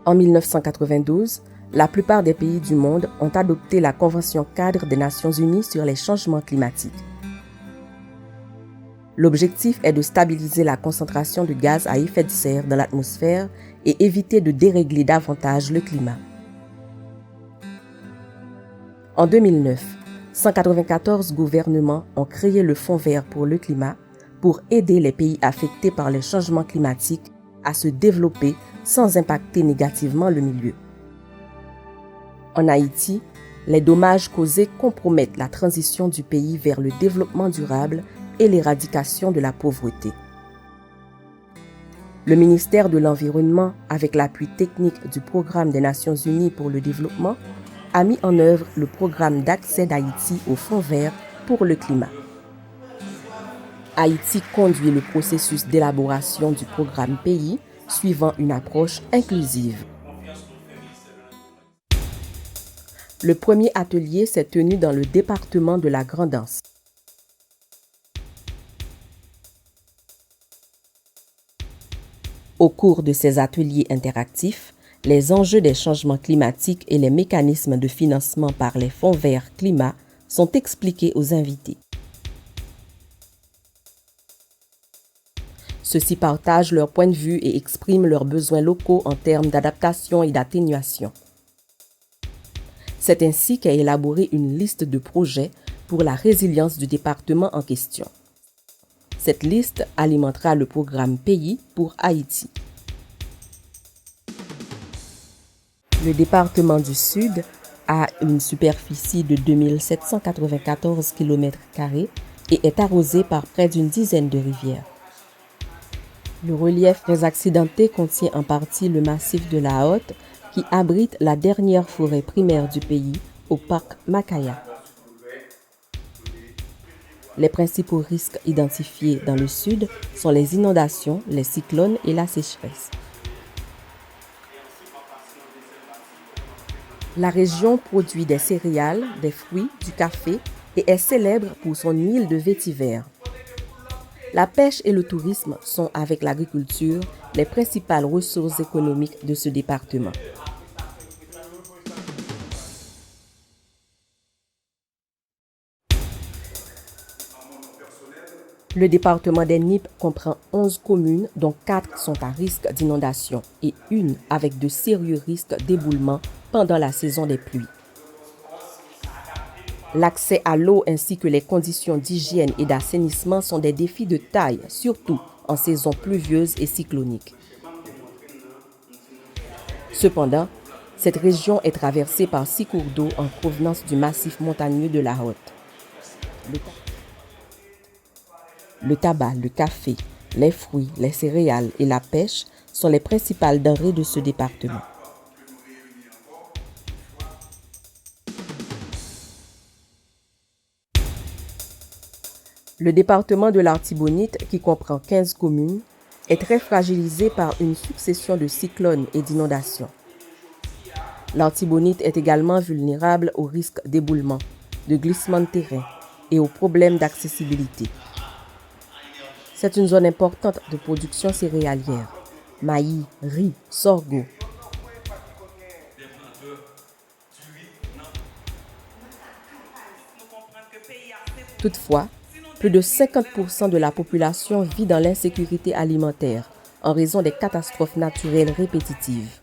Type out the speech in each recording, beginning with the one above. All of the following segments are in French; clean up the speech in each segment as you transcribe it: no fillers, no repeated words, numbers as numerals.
En 1992, la plupart des pays du monde ont adopté la Convention cadre des Nations Unies sur les changements climatiques. L'objectif est de stabiliser la concentration de gaz à effet de serre dans l'atmosphère et éviter de dérégler davantage le climat. En 2009, 194 gouvernements ont créé le Fonds vert pour le climat pour aider les pays affectés par les changements climatiques à se développer sans impacter négativement le milieu. En Haïti, les dommages causés compromettent la transition du pays vers le développement durable et l'éradication de la pauvreté. Le ministère de l'Environnement, avec l'appui technique du Programme des Nations Unies pour le développement, a mis en œuvre le programme d'accès d'Haïti au Fonds vert pour le climat. Haïti conduit le processus d'élaboration du programme pays suivant une approche inclusive. Le premier atelier s'est tenu dans le département de la Grande-Anse. Au cours de ces ateliers interactifs, les enjeux des changements climatiques et les mécanismes de financement par les fonds verts climat sont expliqués aux invités. Ceux-ci partagent leurs points de vue et expriment leurs besoins locaux en termes d'adaptation et d'atténuation. C'est ainsi qu'est élaborée une liste de projets pour la résilience du département en question. Cette liste alimentera le programme Pays pour Haïti. Le département du Sud a une superficie de 2794 km² et est arrosé par près d'une dizaine de rivières. Le relief très accidenté contient en partie le massif de la Haute qui abrite la dernière forêt primaire du pays au parc Makaya. Les principaux risques identifiés dans le sud sont les inondations, les cyclones et la sécheresse. La région produit des céréales, des fruits, du café et est célèbre pour son huile de vétiver. La pêche et le tourisme sont, avec l'agriculture, les principales ressources économiques de ce département. Le département des Nippes comprend 11 communes, dont 4 sont à risque d'inondation et une avec de sérieux risques d'éboulement pendant la saison des pluies. L'accès à l'eau ainsi que les conditions d'hygiène et d'assainissement sont des défis de taille, surtout en saison pluvieuse et cyclonique. Cependant, cette région est traversée par 6 cours d'eau en provenance du massif montagneux de la Haute. Le tabac, le café, les fruits, les céréales et la pêche sont les principales denrées de ce département. Le département de l'Artibonite, qui comprend 15 communes, est très fragilisé par une succession de cyclones et d'inondations. L'Artibonite est également vulnérable aux risques d'éboulement, de glissement de terrain et aux problèmes d'accessibilité. C'est une zone importante de production céréalière, maïs, riz, sorgho. Toutefois, plus de 50% de la population vit dans l'insécurité alimentaire en raison des catastrophes naturelles répétitives.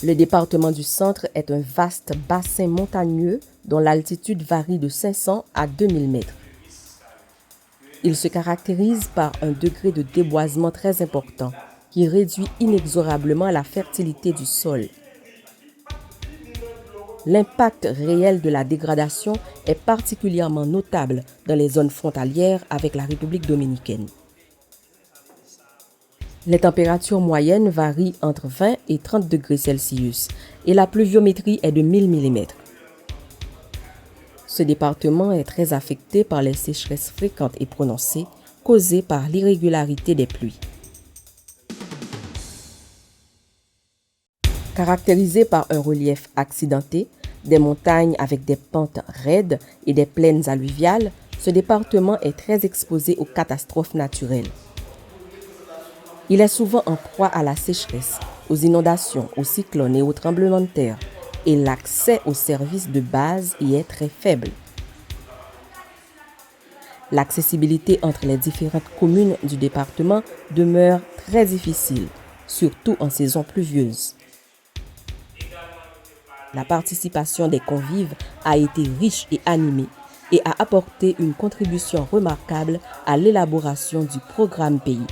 Le département du Centre est un vaste bassin montagneux dont l'altitude varie de 500 à 2000 mètres. Il se caractérise par un degré de déboisement très important qui réduit inexorablement la fertilité du sol. L'impact réel de la dégradation est particulièrement notable dans les zones frontalières avec la République dominicaine. Les températures moyennes varient entre 20 et 30 degrés Celsius et la pluviométrie est de 1000 mm. Ce département est très affecté par les sécheresses fréquentes et prononcées causées par l'irrégularité des pluies. Caractérisé par un relief accidenté, des montagnes avec des pentes raides et des plaines alluviales, ce département est très exposé aux catastrophes naturelles. Il est souvent en proie à la sécheresse, aux inondations, aux cyclones et aux tremblements de terre, et l'accès aux services de base y est très faible. L'accessibilité entre les différentes communes du département demeure très difficile, surtout en saison pluvieuse. La participation des convives a été riche et animée et a apporté une contribution remarquable à l'élaboration du programme pays.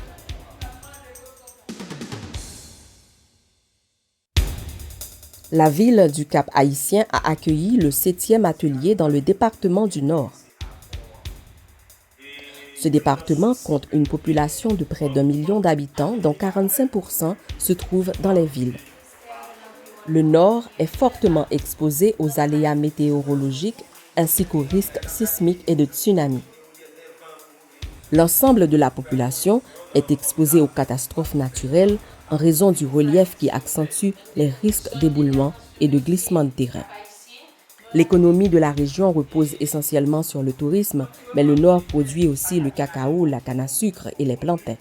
La ville du Cap-Haïtien a accueilli le 7e atelier dans le département du Nord. Ce département compte une population de près d'1 million d'habitants, dont 45% se trouvent dans les villes. Le Nord est fortement exposé aux aléas météorologiques ainsi qu'aux risques sismiques et de tsunamis. L'ensemble de la population est exposée aux catastrophes naturelles en raison du relief qui accentue les risques d'éboulement et de glissement de terrain. L'économie de la région repose essentiellement sur le tourisme, mais le Nord produit aussi le cacao, la canne à sucre et les plantains.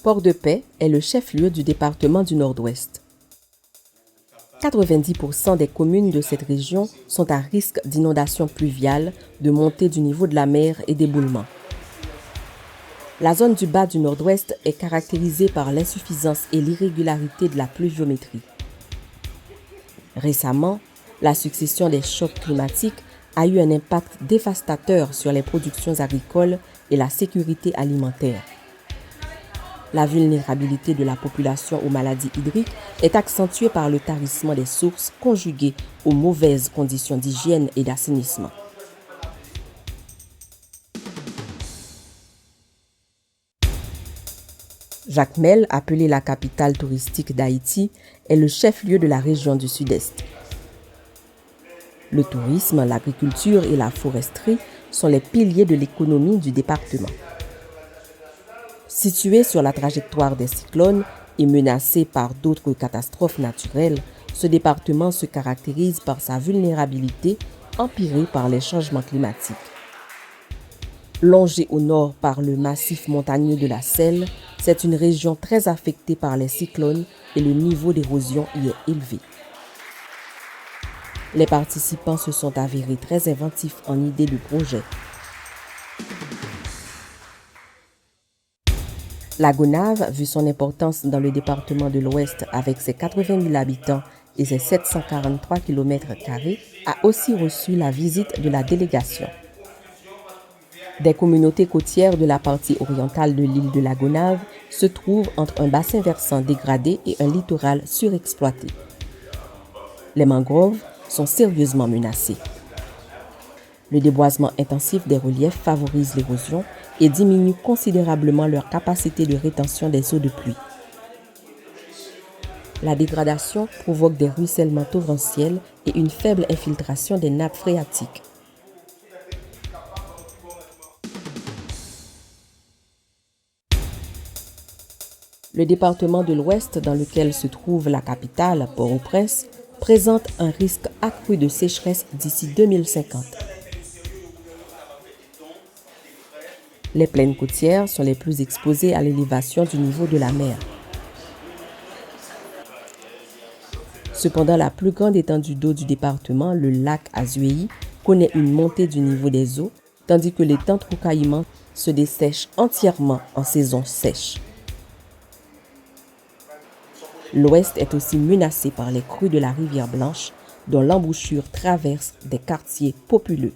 Port-de-Paix est le chef-lieu du département du Nord-Ouest. 90% des communes de cette région sont à risque d'inondation pluviale, de montée du niveau de la mer et d'éboulement. La zone du bas du Nord-Ouest est caractérisée par l'insuffisance et l'irrégularité de la pluviométrie. Récemment, la succession des chocs climatiques a eu un impact dévastateur sur les productions agricoles et la sécurité alimentaire. La vulnérabilité de la population aux maladies hydriques est accentuée par le tarissement des sources conjugué aux mauvaises conditions d'hygiène et d'assainissement. Jacmel, appelée la capitale touristique d'Haïti, est le chef-lieu de la région du Sud-Est. Le tourisme, l'agriculture et la foresterie sont les piliers de l'économie du département. Situé sur la trajectoire des cyclones et menacé par d'autres catastrophes naturelles, ce département se caractérise par sa vulnérabilité empirée par les changements climatiques. Longé au nord par le massif montagneux de la Selle, c'est une région très affectée par les cyclones et le niveau d'érosion y est élevé. Les participants se sont avérés très inventifs en idées de projet. La Gonave, vu son importance dans le département de l'Ouest avec ses 80 000 habitants et ses 743 km², a aussi reçu la visite de la délégation. Des communautés côtières de la partie orientale de l'île de la Gonave se trouvent entre un bassin versant dégradé et un littoral surexploité. Les mangroves sont sérieusement menacées. Le déboisement intensif des reliefs favorise l'érosion et diminue considérablement leur capacité de rétention des eaux de pluie. La dégradation provoque des ruissellements torrentiels et une faible infiltration des nappes phréatiques. Le département de l'Ouest, dans lequel se trouve la capitale, Port-au-Prince, présente un risque accru de sécheresse d'ici 2050. Les plaines côtières sont les plus exposées à l'élévation du niveau de la mer. Cependant, la plus grande étendue d'eau du département, le lac Azuéi, connaît une montée du niveau des eaux, tandis que l'étang Troucaïman se dessèche entièrement en saison sèche. L'Ouest est aussi menacé par les crues de la rivière Blanche, dont l'embouchure traverse des quartiers populeux.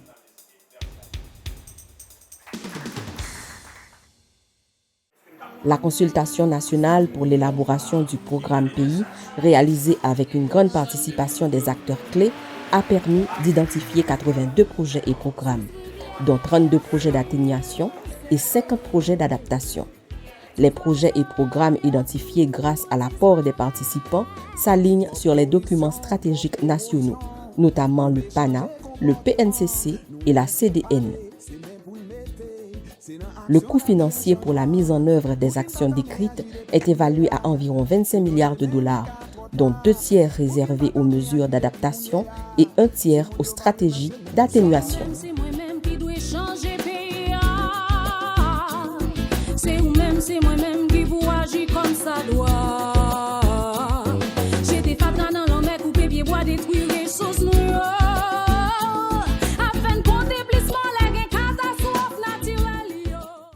La consultation nationale pour l'élaboration du programme pays, réalisée avec une grande participation des acteurs clés, a permis d'identifier 82 projets et programmes, dont 32 projets d'atténuation et 50 projets d'adaptation. Les projets et programmes identifiés grâce à l'apport des participants s'alignent sur les documents stratégiques nationaux, notamment le PANA, le PNCC et la CDN. Le coût financier pour la mise en œuvre des actions décrites est évalué à environ 25 milliards de dollars, dont 2 tiers réservés aux mesures d'adaptation et 1 tiers aux stratégies d'atténuation.